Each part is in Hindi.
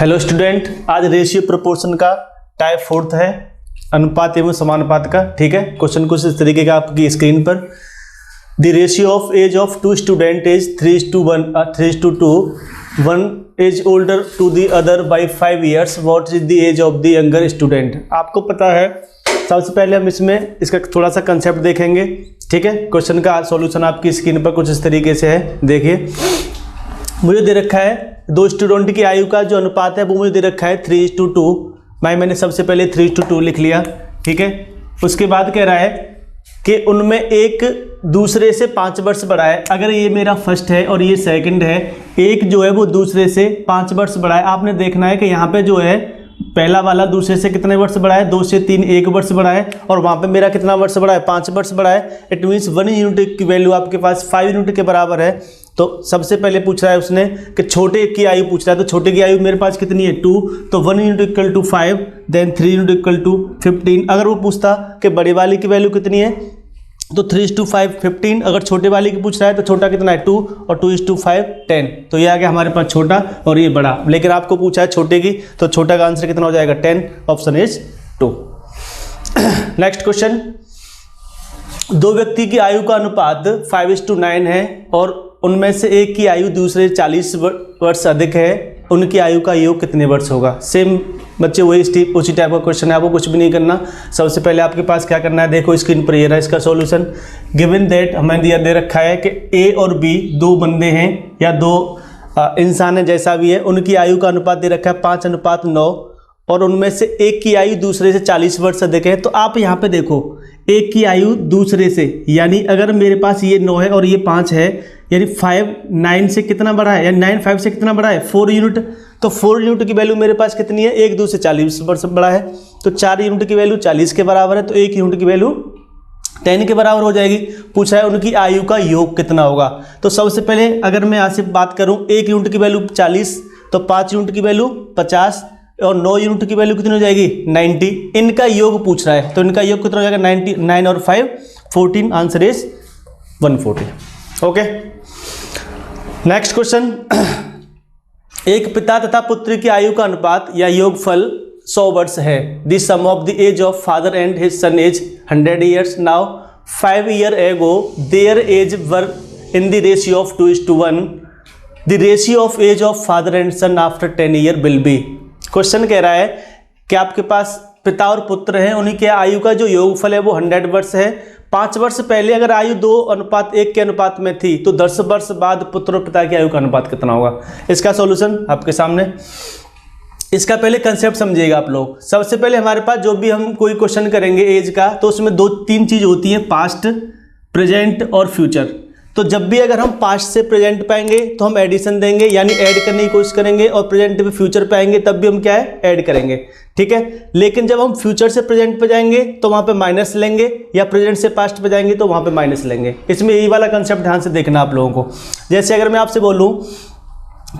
हेलो स्टूडेंट, आज रेशियो प्रोपोर्शन का टाइप 4 है, अनुपात एवं समानुपात का। ठीक है, क्वेश्चन कुछ इस तरीके का आपकी स्क्रीन पर। The ratio of age of two student is 3:2, one age older to the other by 5 years। What is the age of the younger student? आपको पता है, सबसे पहले हम इसका थोड़ा सा कंसेप्ट देखेंगे। ठीक है, क्वेश्चन का सॉल्यूशन आपकी स्क्रीन पर कुछ इस तरीके से है। देखिए, मुझे दे रखा है दो स्टूडेंट की आयु का जो अनुपात है वो मुझे दे रखा है 3:2। मैंने सबसे पहले 3:2 लिख लिया। ठीक है, उसके बाद कह रहा है कि उनमें एक दूसरे से 5 वर्ष बड़ा है। अगर ये मेरा फर्स्ट है और ये सेकंड है, एक जो है वो दूसरे से 5 वर्ष बड़ा है। आपने देखना है कि यहाँ पे जो है पहला वाला दूसरे से कितने वर्ष बड़ा है, 2 से 3 1 वर्ष बड़ा है, और वहाँ पे मेरा कितना वर्ष बड़ा है, 5 वर्ष बड़ा है। इट मीन्स 1 यूनिट की वैल्यू आपके पास 5 यूनिट के बराबर है। तो सबसे पहले पूछ रहा है उसने कि छोटे की आयु पूछ रहा है, तो छोटे की आयु मेरे पास कितनी है 2, तो 1 unit equal to 5, then 3 unit equal to 15। अगर वो पूछता कि बड़े वाले की वैल्यू कितनी है, तो 3:5 15। अगर छोटे वाले की पूछ रहा है तो छोटा कितना है 2, और 2:5 10। तो ये आ गया हमारे पास छोटा और ये बड़ा। लेकिन आपको पूछा है छोटे की, तो छोटा का आंसर कितना हो जाएगा 10। Option is 2। नेक्स्ट क्वेश्चन, दो व्यक्ति की आयु का अनुपात 5:9 है और उनमें से एक की आयु दूसरे 40 वर्ष अधिक है। उनकी आयु का योग कितने वर्ष होगा? सेम बच्चे वही उसी टाइप का क्वेश्चन है, आपको कुछ भी नहीं करना। सबसे पहले आपके पास क्या करना है, देखो स्क्रीन पर ये रहा इसका सॉल्यूशन। गिवन दैट हमें दे रखा है कि ए और बी दो बंदे हैं या दो इंसान है, जैसा भी है, उनकी आयु का अनुपात दे रखा है 5:9 और उनमें से एक की आयु दूसरे से 40 वर्ष अधिक है। तो आप यहाँ पे देखो, एक की आयु दूसरे से, यानी अगर मेरे पास ये 9 है और ये 5 है, यानी 5 9 से कितना बड़ा है, यानी 9 5 से कितना बड़ा है 4 यूनिट। तो 4 यूनिट की वैल्यू मेरे पास कितनी है, एक दूसरे 40 वर्ष बड़ा है, तो 4 यूनिट की वैल्यू 40 के बराबर है, तो 1 यूनिट की वैल्यू 10 के बराबर हो जाएगी। पूछा है उनकी आयु का योग कितना होगा। तो सबसे पहले अगर मैं यहाँ से बात करूँ, 1 यूनिट की वैल्यू 40, तो 5 यूनिट की वैल्यू 50, और 9 यूनिट की वैल्यू कितनी हो जाएगी 90। इनका योग पूछ रहा है, तो इनका योग कितना हो जाएगा 90, 9 और 5 14। Answer is 140। Okay, next question, एक पिता तथा पुत्र की आयु का अनुपात या योगफल 100 वर्ष है। The sum of the age of father and his son is 100 years। Now 5 years ago their age were in the ratio of 2:1। The ratio of age of father and son after 10 years will be. Question कह रहा है कि आपके पास पिता और पुत्र हैं, उन्हीं के आयु का जो योगफल है वो 100 वर्ष है। 5 वर्ष पहले अगर आयु 2:1 के अनुपात में थी, तो 10 वर्ष बाद पुत्र और पिता की आयु का अनुपात कितना होगा? इसका सॉल्यूशन आपके सामने। इसका पहले कंसेप्ट समझिएगा आप लोग। सबसे पहले हमारे पास जो भी हम कोई क्वेश्चन करेंगे एज का, तो उसमें 2-3 चीज होती है, पास्ट, प्रेजेंट और फ्यूचर। तो जब भी अगर हम पास्ट से प्रेजेंट पाएंगे तो हम एडिशन देंगे, यानी ऐड करने की कोशिश करेंगे, और प्रेजेंट पे फ्यूचर पाएंगे तब भी हम क्या है ऐड करेंगे। ठीक है, लेकिन जब हम फ्यूचर से प्रेजेंट पे जाएंगे तो वहाँ पे माइनस लेंगे, या प्रेजेंट से पास्ट पे जाएंगे तो वहाँ पे माइनस लेंगे। इसमें यही वाला कंसेप्ट ध्यान से देखना आप लोगों को। जैसे अगर मैं आपसे बोलूँ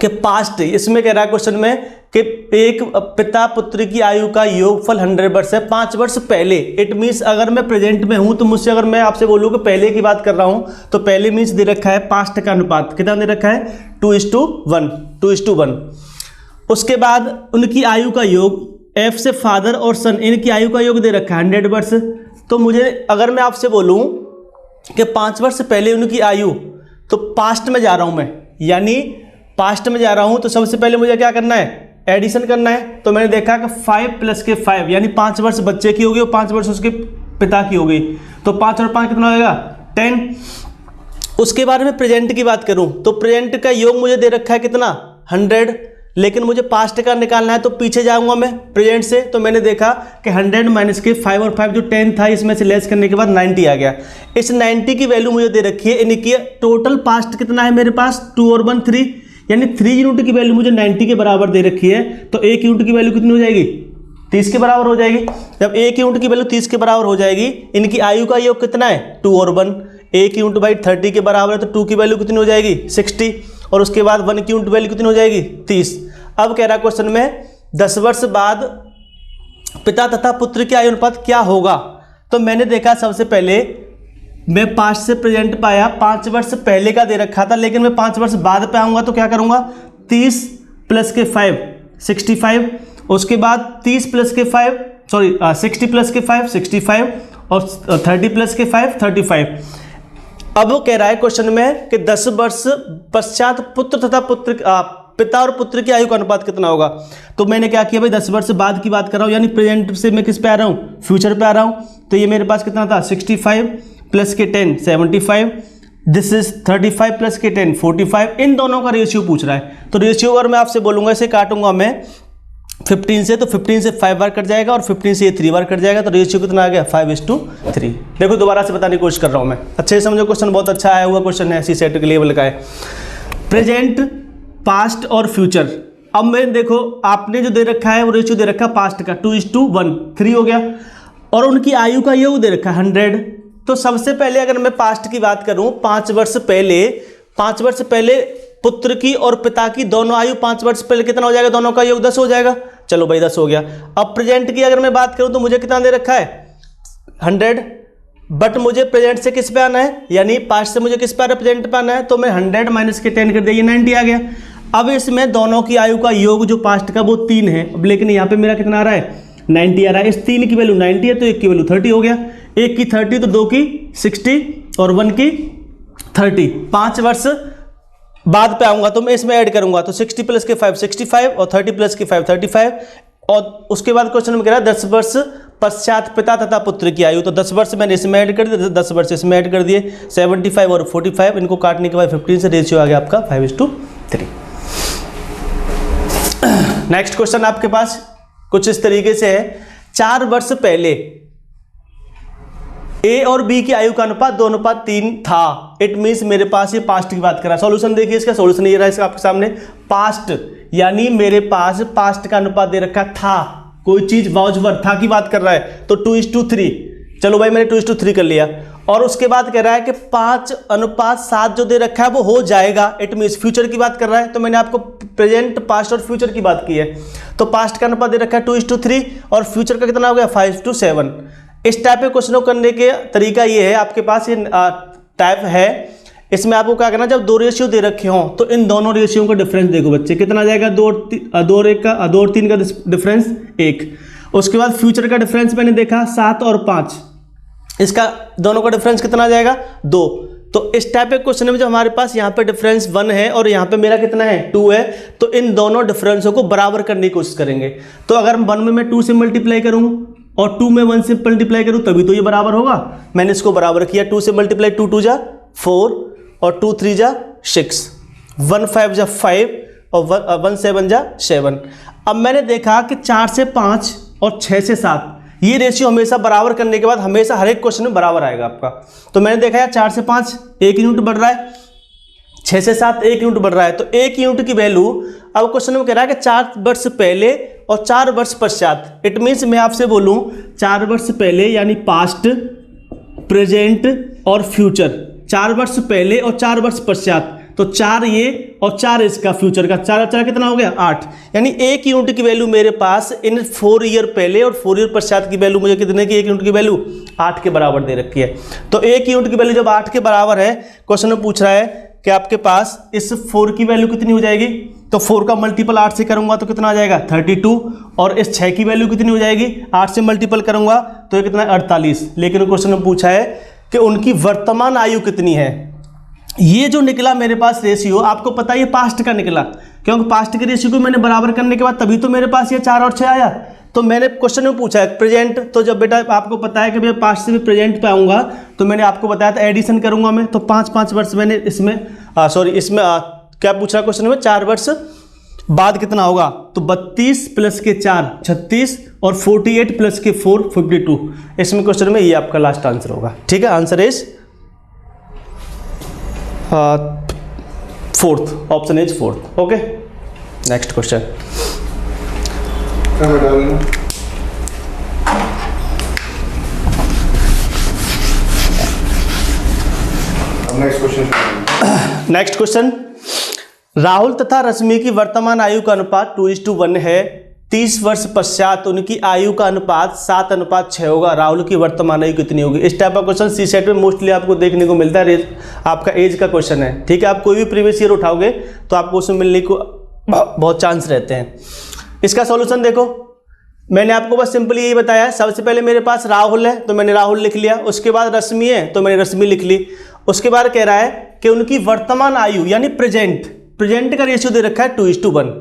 कि पास्ट, इसमें कह रहा है क्वेश्चन में कि एक पिता पुत्र की आयु का योगफल 100 वर्ष है 5 वर्ष पहले। इट मीन्स अगर मैं प्रेजेंट में हूं तो मुझसे अगर मैं आपसे बोलूं कि पहले की बात कर रहा हूं, तो पहले मीन्स दे रखा है पास्ट का अनुपात कितना दे रखा है 2:1। उसके बाद उनकी आयु का योग, एफ से फादर और सन, इनकी आयु का योग दे रखा है 100 वर्ष। तो मुझे अगर मैं आपसे बोलूं कि 5 वर्ष पहले उनकी आयु, तो पास्ट में जा रहा हूं मैं, यानी पास्ट में जा रहा हूं, तो सबसे पहले मुझे क्या करना है, एडिशन करना है। तो मैंने देखा कि 5 + 5, यानी 5 वर्ष बच्चे की होगी और 5 वर्ष उसके पिता की होगी, तो 5 और 5 कितना होगा 10। उसके बाद में प्रेजेंट की बात करूं, तो प्रेजेंट का योग मुझे दे रखा है कितना 100, लेकिन मुझे पास्ट का निकालना है, तो पीछे जाऊंगा मैं प्रेजेंट से। तो मैंने देखा कि 100 माइनस के 5 और 5 जो 10 था, इसमें से लेस करने के बाद 90 आ गया। इस 90 की वैल्यू मुझे दे रखी है, इनकी टोटल पास्ट कितना है मेरे पास 2 और 1 3, यानी 3 यूनिट की वैल्यू मुझे 90 के बराबर दे रखी है। तो 1 यूनिट की वैल्यू कितनी हो जाएगी 30 के बराबर हो जाएगी। जब 1 यूनिट की वैल्यू 30 के बराबर हो जाएगी, इनकी आयु का योग कितना है 2 और 1, 1 यूनिट बाई 30 के बराबर है, तो 2 की वैल्यू कितनी हो जाएगी 60, और उसके बाद 1 की यूनिट वैल्यू कितनी हो जाएगी 30। अब कह रहा क्वेश्चन में 10 वर्ष बाद पिता तथा पुत्र की आयु अनुपात क्या होगा। तो मैंने देखा सबसे पहले मैं पास्ट से प्रेजेंट पाया, 5 वर्ष पहले का दे रखा था, लेकिन मैं 5 वर्ष बाद पे आऊंगा तो क्या करूंगा 30 + 5 65, उसके बाद 30 प्लस के 5 सॉरी 60 प्लस के 5 65 और 30 प्लस के 5 35। अब वो कह रहा है क्वेश्चन में कि 10 वर्ष पश्चात पुत्र तथा पिता और पुत्र की आयु का अनुपात कितना होगा। तो मैंने क्या किया भाई, 10 वर्ष बाद की बात कर रहा हूँ, यानी प्रेजेंट से मैं किस पे आ रहा हूँ, फ्यूचर पे आ रहा हूँ। तो ये मेरे पास कितना था 65 प्लस के 10 75, दिस इज 35 प्लस के 10 45। इन दोनों का रेशियो पूछ रहा है। तो रेशियो अगर मैं आपसे बोलूँगा इसे काटूंगा मैं 15 से, तो 15 से 5 बार कट जाएगा और 15 से ये 3 बार कट जाएगा। तो रेशियो कितना आ गया 5:3। देखो दोबारा से बताने की कोशिश कर रहा हूँ मैं, अच्छे से समझो। क्वेश्चन बहुत अच्छा आया हुआ क्वेश्चन है, ऐसी सेट के लेवल का है। प्रेजेंट, पास्ट और फ्यूचर। अब मैं देखो आपने जो दे रखा है वो रेशियो दे रखा है पास्ट का 2:1 3 हो गया, और उनकी आयु का योग दे रखा है 100। तो सबसे पहले अगर मैं पास्ट की बात करूं, 5 वर्ष पहले पुत्र की और पिता की दोनों आयु 5 वर्ष पहले कितना हो जाएगा, दोनों का योग 10 हो जाएगा। चलो भाई 10 हो गया। अब प्रेजेंट की अगर मैं बात करूं तो मुझे कितना दे रखा है 100, बट मुझे प्रेजेंट से किस पे आना है, यानी पास्ट से मुझे किस पे आना है, प्रेजेंट पे आना है। तो मैं 100 माइनस के 10 कर दिया, ये 90 आ गया। अब इसमें दोनों की आयु का योग जो पास्ट का वो 3 है, अब लेकिन यहाँ पे मेरा कितना आ रहा है 90 आ रहा है। इस 3 की वैल्यू 90 है तो 1 की वैल्यू 30 हो गया। 1 की 30 तो 2 की 60 और 1 की 30। 5 वर्ष बाद पे आऊंगा तो मैं इसमें ऐड करूंगा, तो 60 प्लस के 5 65 और 30 प्लस के 5 35। और उसके बाद क्वेश्चन में कह रहा है 10 वर्ष पश्चात पिता तथा पुत्र की आयु। तो 10 वर्ष मैंने इसमें ऐड कर दिया, 10 वर्ष इसमें ऐड कर दिए, 75 और 45। इनको काटने के बाद 15 से रेशियो आ गया आपका 5:3। नेक्स्ट क्वेश्चन आपके पास कुछ इस तरीके से है। 4 वर्ष पहले ए और बी की आयु का अनुपात 2:3 था। इट मीन्स मेरे पास ये पास्ट की बात कर रहा है। सॉल्यूशन देखिए, इसका सॉल्यूशन ये रहा है आपके सामने। पास्ट यानी मेरे पास पास्ट का अनुपात दे रखा था, कोई चीज वाउचवर था की बात कर रहा है, तो 2:3। चलो भाई मैंने 2:3 कर लिया। और उसके बाद कह रहा है कि 5:7 जो दे रखा है वो हो जाएगा। इट मीन्स फ्यूचर की बात कर रहा है। तो मैंने आपको प्रेजेंट, पास्ट और फ्यूचर की बात की है। तो पास्ट का अनुपात दे रखा है 2:3 और फ्यूचर का कितना हो गया 5:7। इस टाइप के क्वेश्चनों करने के तरीका ये है, आपके पास ये टाइप है। इसमें आपको क्या करना, जब 2 रेशियो दे रखे हों तो इन दोनों रेशियो का डिफरेंस देखो बच्चे, कितना आ जाएगा 2 और 3 का डिफरेंस 1। उसके बाद फ्यूचर का डिफरेंस मैंने देखा 7 और 5, इसका दोनों का डिफरेंस कितना आ जाएगा 2। तो इस टाइप के क्वेश्चन में जो हमारे पास यहाँ पे डिफरेंस 1 है और यहाँ पे मेरा कितना है 2 है, तो इन दोनों डिफरेंसों को बराबर करने की कोशिश करेंगे। तो अगर 1 में मैं 2 से मल्टीप्लाई करूँ और 2 में 1 से मल्टीप्लाई करूँ तभी तो ये बराबर होगा। मैंने इसको बराबर किया, 2 से मल्टीप्लाई 2 2 जा 4 और 2 3 जा 6, 1 5 जा 5 और 1 7 जा 7। अब मैंने देखा कि 4 से 5 और 6 से 7 ये रेशियो हमेशा बराबर करने के बाद हमेशा हर एक क्वेश्चन में बराबर आएगा आपका। तो मैंने देखा यार 4 से 5 1 यूनिट बढ़ रहा है, 6 से 7 1 यूनिट बढ़ रहा है। तो 1 यूनिट की वैल्यू अब क्वेश्चन में कह रहा है कि 4 वर्ष पहले और 4 वर्ष पश्चात। इट मीन्स मैं आपसे बोलूं 4 वर्ष पहले यानी पास्ट, प्रेजेंट और फ्यूचर। 4 वर्ष पहले और 4 वर्ष पश्चात, तो 4 ये और 4 इसका फ्यूचर का, 4 कितना हो गया 8। यानी 1 यूनिट की वैल्यू मेरे पास इन 4 ईयर पहले और 4 ईयर पश्चात की वैल्यू मुझे कितने की, 1 यूनिट की वैल्यू 8 के बराबर दे रखी है। तो 1 यूनिट की वैल्यू जब 8 के बराबर है, क्वेश्चन में पूछ रहा है कि आपके पास इस 4 की वैल्यू कितनी हो जाएगी। तो 4 का मल्टीपल 8 से करूंगा तो कितना आ जाएगा 32। और इस 6 की वैल्यू कितनी हो जाएगी, 8 से मल्टीपल करूंगा तो ये कितना 48। लेकिन क्वेश्चन में पूछा है कि उनकी वर्तमान आयु कितनी है। ये जो निकला मेरे पास रेशियो, आपको पता है ये पास्ट का निकला, क्योंकि पास्ट के रेशियो को मैंने बराबर करने के बाद तभी तो मेरे पास ये 4 और 6 आया। तो मैंने क्वेश्चन में पूछा है प्रेजेंट, तो जब बेटा आपको पता है कि मैं पास्ट से भी प्रेजेंट पे आऊँगा तो मैंने आपको बताया था एडिशन करूँगा मैं। तो 5 वर्ष मैंने इसमें क्या पूछा क्वेश्चन में, 4 वर्ष बाद कितना होगा, तो 32 प्लस के 4 36 और 48 प्लस के 4 52। इसमें क्वेश्चन में ये आपका लास्ट आंसर होगा। ठीक है, answer is 4th, option is 4th। Okay, next question. Next question, Rahul तथा रश्मि की वर्तमान आयु का अनुपात 2:1 है। 30 वर्ष पश्चात उनकी आयु का अनुपात 7:6 होगा। राहुल की वर्तमान आयु कितनी होगी। इस टाइप का क्वेश्चन सी सेट में मोस्टली आपको देखने को मिलता है। आपका एज का क्वेश्चन है, ठीक है। आप कोई भी प्रीवियस ईयर उठाओगे तो आपको उसमें मिलने को बहुत चांस रहते हैं। इसका सॉल्यूशन देखो, मैंने आपको बस सिंपली यही बताया, सबसे पहले मेरे पास राहुल है तो मैंने राहुल लिख लिया, उसके बाद रश्मि है तो मैंने रश्मि लिख ली, उसके बाद कह रहा है कि उनकी वर्तमान आयु यानी प्रेजेंट का रेशियो दे रखा है 2:1,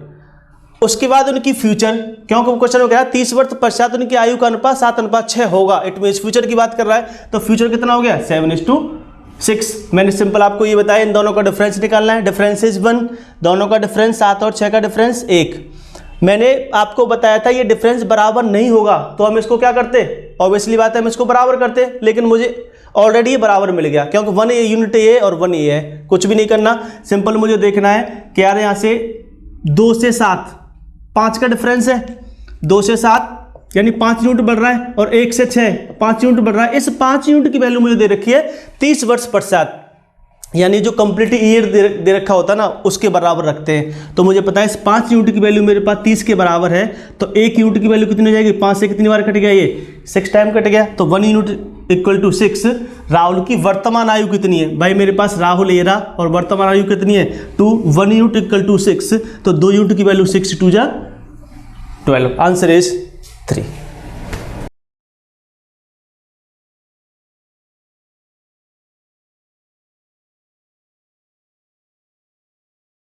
उसके बाद उनकी फ्यूचर, क्योंकि क्वेश्चन में कह रहा है 30 वर्ष पश्चात उनकी आयु का अनुपात 7:6 होगा, इट मीन फ्यूचर की बात कर रहा है, तो फ्यूचर कितना हो गया 7:6। मैंने सिंपल आपको ये बताया, इन दोनों का डिफरेंस निकालना है, डिफरेंस इज 1, दोनों का डिफरेंस 7 और 6 का डिफरेंस 1। मैंने आपको बताया था ये डिफरेंस बराबर नहीं होगा तो हम इसको क्या करते, ऑब्वियसली बात है हम इसको बराबर करते, लेकिन मुझे ऑलरेडी ये बराबर मिल गया क्योंकि 1 यूनिट ए और 1 ए है, कुछ भी नहीं करना, सिंपल मुझे देखना है कि यार यहाँ से 2 से 7 5 का डिफरेंस है, 2 से 7 यानी 5 यूनिट बढ़ रहा है, और 1 से 6 5 यूनिट बढ़ रहा है, इस 5 यूनिट की वैल्यू मुझे दे रखी है 30 वर्ष पश्चात, यानी जो कंप्लीट ईयर दे रखा होता है ना उसके बराबर रखते हैं, तो मुझे पता है इस 5 यूनिट की वैल्यू मेरे पास 30 के बराबर है, तो 1 यूनिट की वैल्यू कितनी हो जाएगी, 5 से कितनी बार कट गया, ये 6 टाइम कट गया, तो 1 यूनिट इक्वल टू 6। राहुल की वर्तमान आयु कितनी है, भाई मेरे पास राहुल ये रहा और वर्तमान आयु कितनी है 2, 1 यूनिट इक्वल टू 6, तो 2 यूनिट की वैल्यू 6 2 जा 12, आंसर इज 3।